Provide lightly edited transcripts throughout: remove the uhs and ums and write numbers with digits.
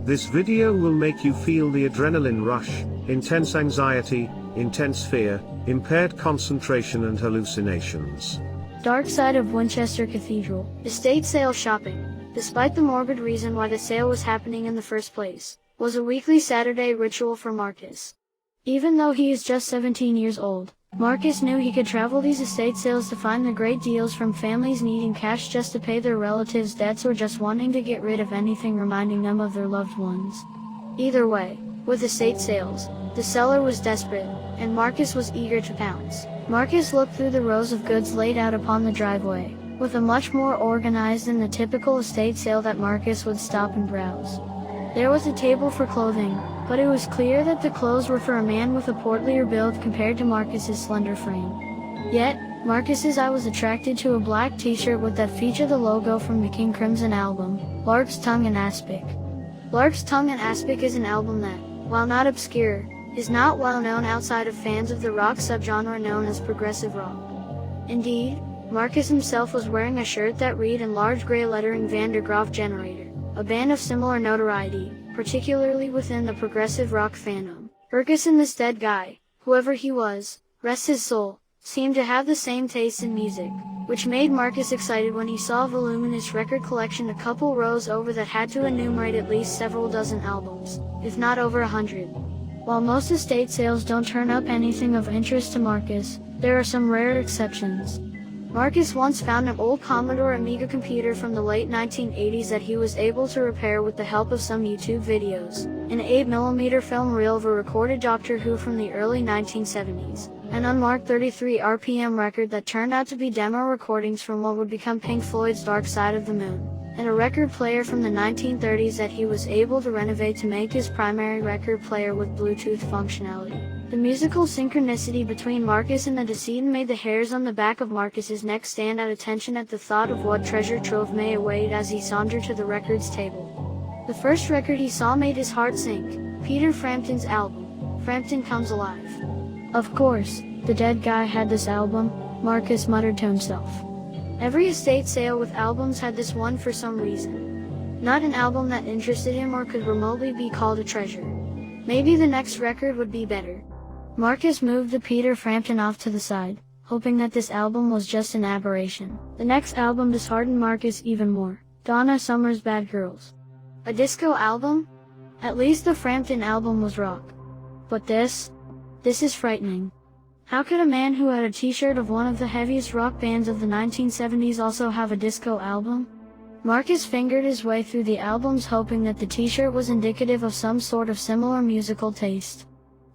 This video will make you feel the adrenaline rush, intense anxiety, intense fear, impaired concentration and hallucinations. Dark side of Winchester Cathedral. Estate sale shopping, despite the morbid reason why the sale was happening in the first place, was a weekly Saturday ritual for Marcus. Even though he is just 17 years old, Marcus knew he could travel these estate sales to find the great deals from families needing cash just to pay their relatives' debts or just wanting to get rid of anything reminding them of their loved ones. Either way, with estate sales, the seller was desperate, and Marcus was eager to pounce. Marcus looked through the rows of goods laid out upon the driveway, with a much more organized than the typical estate sale that Marcus would stop and browse. There was a table for clothing, but it was clear that the clothes were for a man with a portlier build compared to Marcus's slender frame. Yet, Marcus's eye was attracted to a black t-shirt with that featured the logo from the King Crimson album, Lark's Tongue and Aspic. Lark's Tongue and Aspic is an album that, while not obscure, is not well known outside of fans of the rock subgenre known as progressive rock. Indeed, Marcus himself was wearing a shirt that read in large gray lettering Van der Graaf Generator, a band of similar notoriety, particularly within the progressive rock fandom. Ferguson, this dead guy, whoever he was, rest his soul, seemed to have the same taste in music, which made Marcus excited when he saw a voluminous record collection a couple rows over that had to enumerate at least several dozen albums, if not over 100. While most estate sales don't turn up anything of interest to Marcus, there are some rare exceptions. Marcus once found an old Commodore Amiga computer from the late 1980s that he was able to repair with the help of some YouTube videos, an 8mm film reel of a recorded Doctor Who from the early 1970s, an unmarked 33 RPM record that turned out to be demo recordings from what would become Pink Floyd's Dark Side of the Moon, and a record player from the 1930s that he was able to renovate to make his primary record player with Bluetooth functionality. The musical synchronicity between Marcus and the decedent made the hairs on the back of Marcus's neck stand at attention at the thought of what treasure trove may await as he sauntered to the records table. The first record he saw made his heart sink, Peter Frampton's album, Frampton Comes Alive. Of course, the dead guy had this album, Marcus muttered to himself. Every estate sale with albums had this one for some reason. Not an album that interested him or could remotely be called a treasure. Maybe the next record would be better. Marcus moved the Peter Frampton off to the side, hoping that this album was just an aberration. The next album disheartened Marcus even more, Donna Summer's Bad Girls. A disco album? At least the Frampton album was rock. But this is frightening. How could a man who had a t-shirt of one of the heaviest rock bands of the 1970s also have a disco album? Marcus fingered his way through the albums hoping that the t-shirt was indicative of some sort of similar musical taste.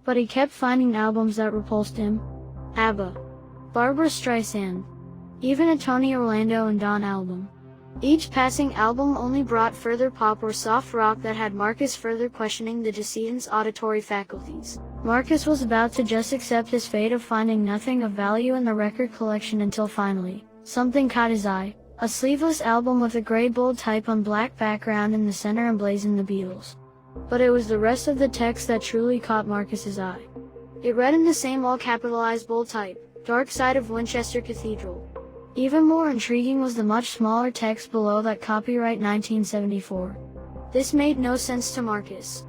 But he kept finding albums that repulsed him. ABBA, Barbra Streisand, even a Tony Orlando and Dawn album. Each passing album only brought further pop or soft rock that had Marcus further questioning the decedent's auditory faculties. Marcus was about to just accept his fate of finding nothing of value in the record collection until finally, something caught his eye. A sleeveless album with a gray bold type on black background in the center emblazoned the Beatles. But it was the rest of the text that truly caught Marcus's eye. It read in the same all-capitalized bold type, Dark Side of Winchester Cathedral. Even more intriguing was the much smaller text below that copyright 1974. This made no sense to Marcus.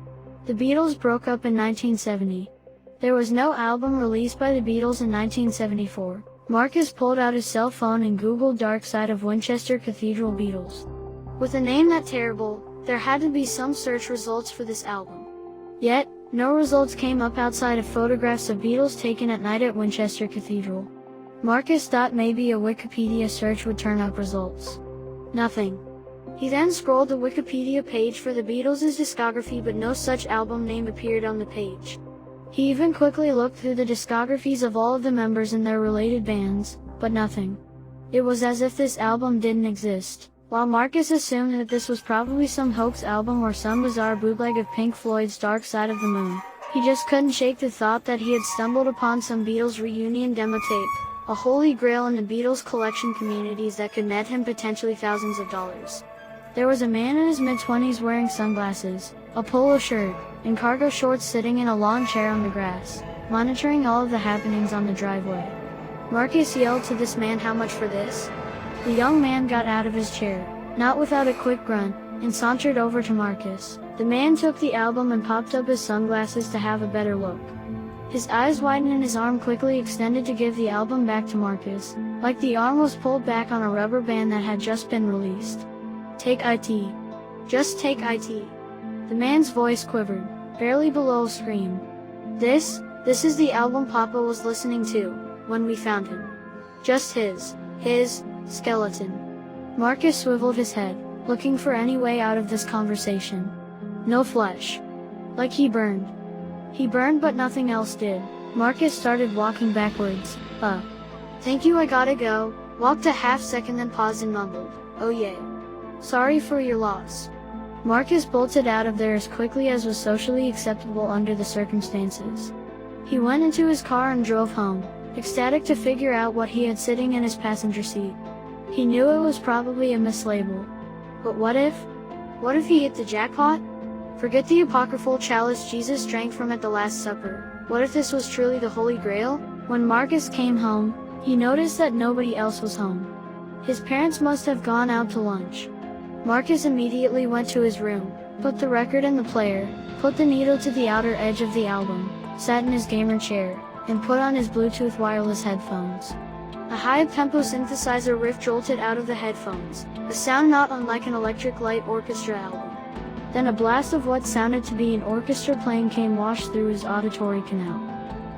The Beatles broke up in 1970. There was no album released by the Beatles in 1974. Marcus pulled out his cell phone and Googled Dark Side of Winchester Cathedral Beatles. With a name that terrible, there had to be some search results for this album. Yet, no results came up outside of photographs of Beatles taken at night at Winchester Cathedral. Marcus thought maybe a Wikipedia search would turn up results. Nothing. He then scrolled the Wikipedia page for the Beatles' discography, but no such album name appeared on the page. He even quickly looked through the discographies of all of the members and their related bands, but nothing. It was as if this album didn't exist. While Marcus assumed that this was probably some hoax album or some bizarre bootleg of Pink Floyd's Dark Side of the Moon, he just couldn't shake the thought that he had stumbled upon some Beatles reunion demo tape, a holy grail in the Beatles collection communities that could net him potentially thousands of dollars. There was a man in his mid-20s wearing sunglasses, a polo shirt, and cargo shorts sitting in a lawn chair on the grass, monitoring all of the happenings on the driveway. Marcus yelled to this man, "How much for this?" The young man got out of his chair, not without a quick grunt, and sauntered over to Marcus. The man took the album and popped up his sunglasses to have a better look. His eyes widened and his arm quickly extended to give the album back to Marcus, like the arm was pulled back on a rubber band that had just been released. Take it. Just take it. The man's voice quivered, barely below a scream. This is the album Papa was listening to, when we found him. Just his skeleton. Marcus swiveled his head, looking for any way out of this conversation. No flesh. Like he burned. He burned but nothing else did. Marcus started walking backwards. Thank you, I gotta go. Walked a half second then paused and mumbled, oh yeah. Sorry for your loss. Marcus bolted out of there as quickly as was socially acceptable under the circumstances. He went into his car and drove home, ecstatic to figure out what he had sitting in his passenger seat. He knew it was probably a mislabel. But what if? What if he hit the jackpot? Forget the apocryphal chalice Jesus drank from at the Last Supper. What if this was truly the Holy Grail? When Marcus came home, he noticed that nobody else was home. His parents must have gone out to lunch. Marcus immediately went to his room, put the record in the player, put the needle to the outer edge of the album, sat in his gamer chair, and put on his Bluetooth wireless headphones. A high-tempo synthesizer riff jolted out of the headphones, a sound not unlike an electric light orchestra album. Then a blast of what sounded to be an orchestra playing came washed through his auditory canal.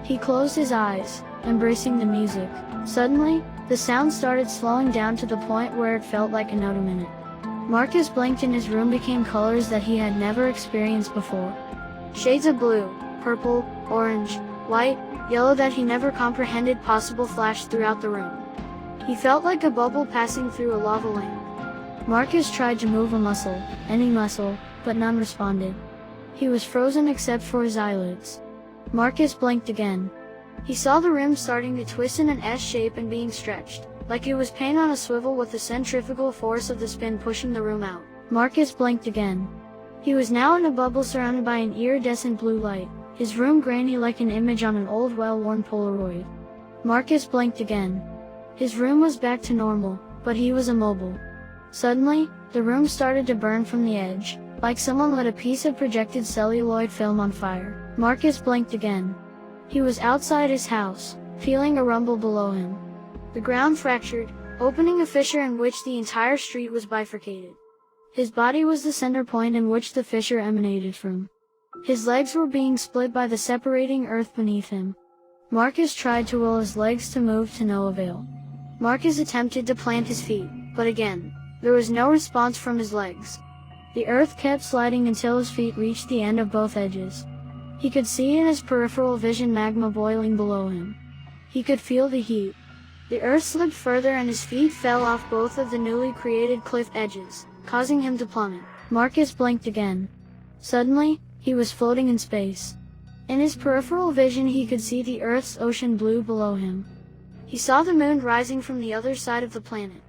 He closed his eyes, embracing the music. Suddenly, the sound started slowing down to the point where it felt like a note a minute. Marcus blinked and his room became colors that he had never experienced before. Shades of blue, purple, orange, white, yellow that he never comprehended possible flashed throughout the room. He felt like a bubble passing through a lava lamp. Marcus tried to move a muscle, any muscle, but none responded. He was frozen except for his eyelids. Marcus blinked again. He saw the rim starting to twist in an S shape and being stretched, like it was paint on a swivel with the centrifugal force of the spin pushing the room out. Marcus blinked again. He was now in a bubble surrounded by an iridescent blue light, his room grainy like an image on an old well-worn Polaroid. Marcus blinked again. His room was back to normal, but he was immobile. Suddenly, the room started to burn from the edge, like someone lit a piece of projected celluloid film on fire. Marcus blinked again. He was outside his house, feeling a rumble below him. The ground fractured, opening a fissure in which the entire street was bifurcated. His body was the center point in which the fissure emanated from. His legs were being split by the separating earth beneath him. Marcus tried to will his legs to move to no avail. Marcus attempted to plant his feet, but again, there was no response from his legs. The earth kept sliding until his feet reached the end of both edges. He could see in his peripheral vision magma boiling below him. He could feel the heat. The earth slipped further and his feet fell off both of the newly created cliff edges, causing him to plummet. Marcus blinked again. Suddenly, he was floating in space. In his peripheral vision he could see the Earth's ocean blue below him. He saw the moon rising from the other side of the planet.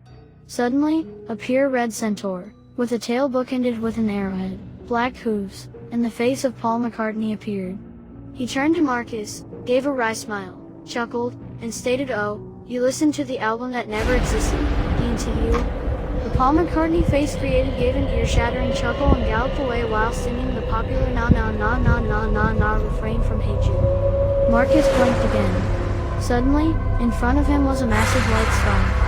Suddenly, a pure red centaur, with a tail bookended with an arrowhead, black hooves, and the face of Paul McCartney appeared. He turned to Marcus, gave a wry smile, chuckled, and stated, "Oh, you listened to the album that never existed, into you?" The Paul McCartney face created gave an ear-shattering chuckle and galloped away while singing the popular na na na na na na na refrain from Hey Jude. Marcus blinked again. Suddenly, in front of him was a massive white star.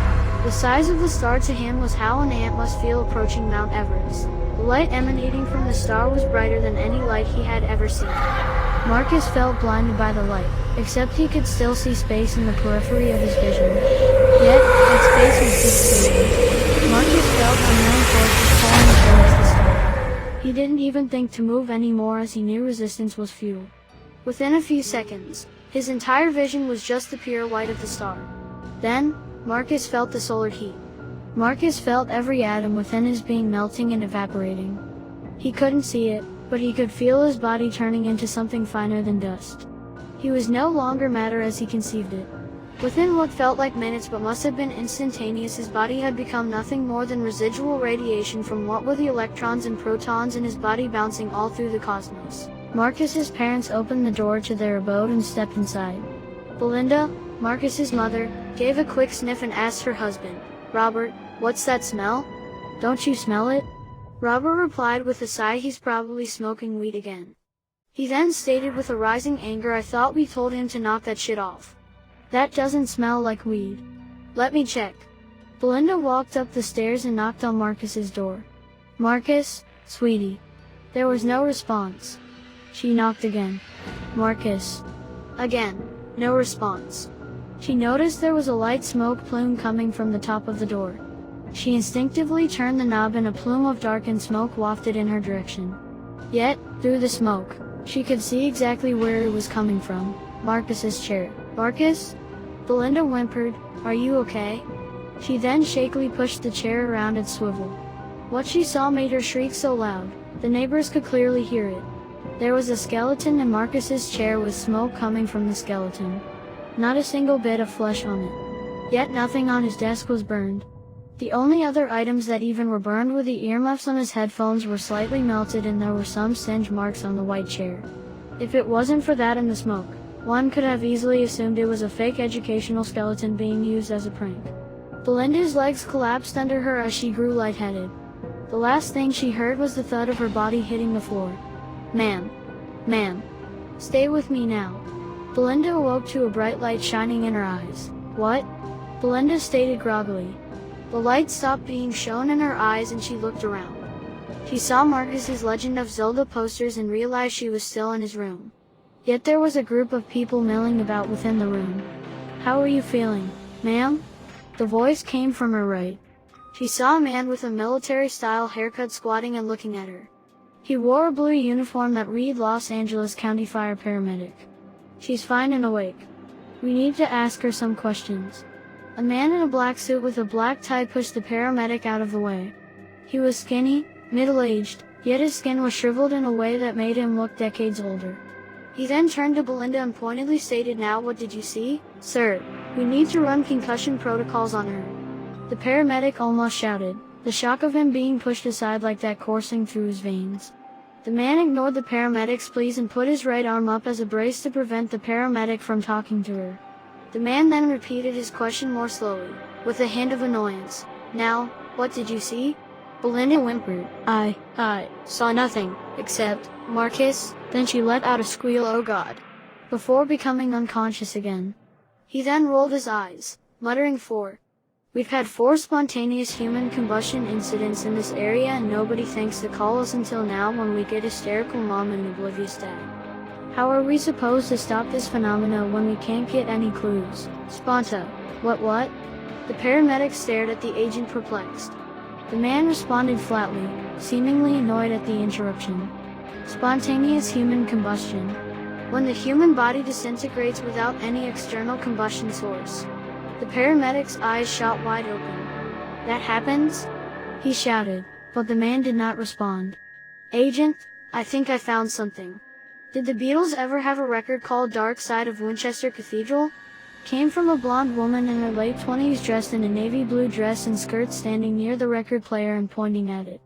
The size of the star to him was how an ant must feel approaching Mount Everest. The light emanating from the star was brighter than any light he had ever seen. Marcus felt blinded by the light, except he could still see space in the periphery of his vision. Yet, that space was dissipating. Marcus felt unknown forces pulling towards the star. He didn't even think to move anymore as he knew resistance was futile. Within a few seconds, his entire vision was just the pure white of the star. Then, Marcus felt the solar heat. Marcus felt every atom within his being melting and evaporating. He couldn't see it, but he could feel his body turning into something finer than dust. He was no longer matter as he conceived it. Within what felt like minutes but must have been instantaneous, his body had become nothing more than residual radiation from what were the electrons and protons in his body bouncing all through the cosmos. Marcus's parents opened the door to their abode and stepped inside. Belinda, Marcus's mother, gave a quick sniff and asked her husband, "Robert, what's that smell? Don't you smell it?" Robert replied with a sigh, he's probably smoking weed again. He then stated with a rising anger, I thought we told him to knock that shit off. That doesn't smell like weed. Let me check. Belinda walked up the stairs and knocked on Marcus's door. Marcus, sweetie. There was no response. She knocked again. Marcus. Again, no response. She noticed there was a light smoke plume coming from the top of the door. She instinctively turned the knob and a plume of darkened smoke wafted in her direction. Yet, through the smoke, she could see exactly where it was coming from. Marcus's chair. Marcus? Belinda whimpered, are you okay? She then shakily pushed the chair around its swivel. What she saw made her shriek so loud, the neighbors could clearly hear it. There was a skeleton in Marcus's chair with smoke coming from the skeleton. Not a single bit of flesh on it. Yet nothing on his desk was burned. The only other items that even were burned were the earmuffs on his headphones were slightly melted, and there were some singe marks on the white chair. If it wasn't for that and the smoke, one could have easily assumed it was a fake educational skeleton being used as a prank. Belinda's legs collapsed under her as she grew lightheaded. The last thing she heard was the thud of her body hitting the floor. Ma'am. Ma'am. Stay with me now. Belinda awoke to a bright light shining in her eyes. What? Belinda stated groggily. The light stopped being shown in her eyes and she looked around. She saw Marcus's Legend of Zelda posters and realized she was still in his room. Yet there was a group of people milling about within the room. How are you feeling, ma'am? The voice came from her right. She saw a man with a military-style haircut squatting and looking at her. He wore a blue uniform that read Los Angeles County Fire Paramedic. She's fine and awake. We need to ask her some questions. A man in a black suit with a black tie pushed the paramedic out of the way. He was skinny, middle-aged, yet his skin was shriveled in a way that made him look decades older. He then turned to Belinda and pointedly stated, now what did you see? Sir, we need to run concussion protocols on her. The paramedic almost shouted, the shock of him being pushed aside like that coursing through his veins. The man ignored the paramedic's pleas and put his right arm up as a brace to prevent the paramedic from talking to her. The man then repeated his question more slowly, with a hint of annoyance. Now, what did you see? Belinda whimpered. I saw nothing, except, Marcus. Then she let out a squeal, oh God, before becoming unconscious again. He then rolled his eyes, muttering 4. We've had 4 spontaneous human combustion incidents in this area and nobody thinks to call us until now when we get hysterical mom and oblivious dad. How are we supposed to stop this phenomena when we can't get any clues? Sponta. What? The paramedic stared at the agent perplexed. The man responded flatly, seemingly annoyed at the interruption. Spontaneous human combustion. When the human body disintegrates without any external combustion source. The paramedic's eyes shot wide open. That happens? He shouted, but the man did not respond. Agent, I think I found something. Did the Beatles ever have a record called Dark Side of Winchester Cathedral? Came from a blonde woman in her late 20s dressed in a navy blue dress and skirt standing near the record player and pointing at it.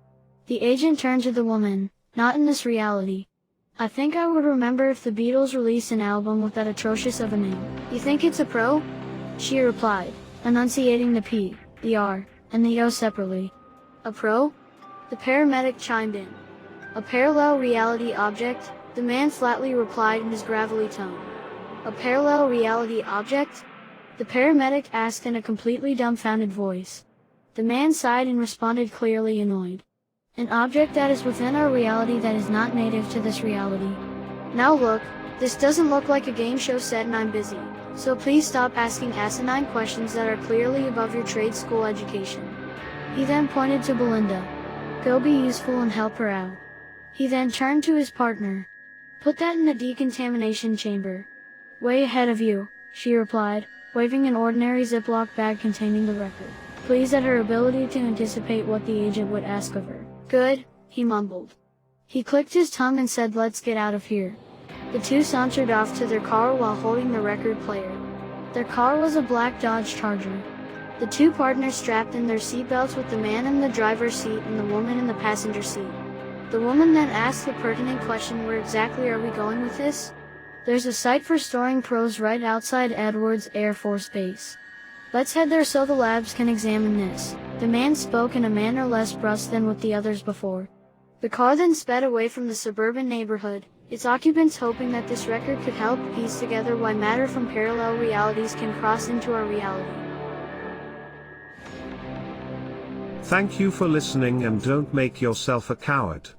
The agent turned to the woman. Not in this reality. I think I would remember if the Beatles released an album with that atrocious of a name. You think it's a pro? She replied, enunciating the P, the R, and the O separately. A pro? The paramedic chimed in. A parallel reality object, the man flatly replied in his gravelly tone. A parallel reality object? The paramedic asked in a completely dumbfounded voice. The man sighed and responded, clearly annoyed. An object that is within our reality that is not native to this reality. Now look, this doesn't look like a game show set and I'm busy, so please stop asking asinine questions that are clearly above your trade school education. He then pointed to Belinda. Go be useful and help her out. He then turned to his partner. Put that in the decontamination chamber. Way ahead of you, she replied, waving an ordinary Ziploc bag containing the record, pleased at her ability to anticipate what the agent would ask of her. Good, he mumbled. He clicked his tongue and said, let's get out of here. The two sauntered off to their car while holding the record player. Their car was a black Dodge Charger. The two partners strapped in their seatbelts with the man in the driver's seat and the woman in the passenger seat. The woman then asked the pertinent question, where exactly are we going with this? There's a site for storing pros right outside Edwards Air Force Base. Let's head there so the labs can examine this. The man spoke in a manner less brusque than with the others before. The car then sped away from the suburban neighborhood, its occupants hoping that this record could help piece together why matter from parallel realities can cross into our reality. Thank you for listening, and don't make yourself a coward.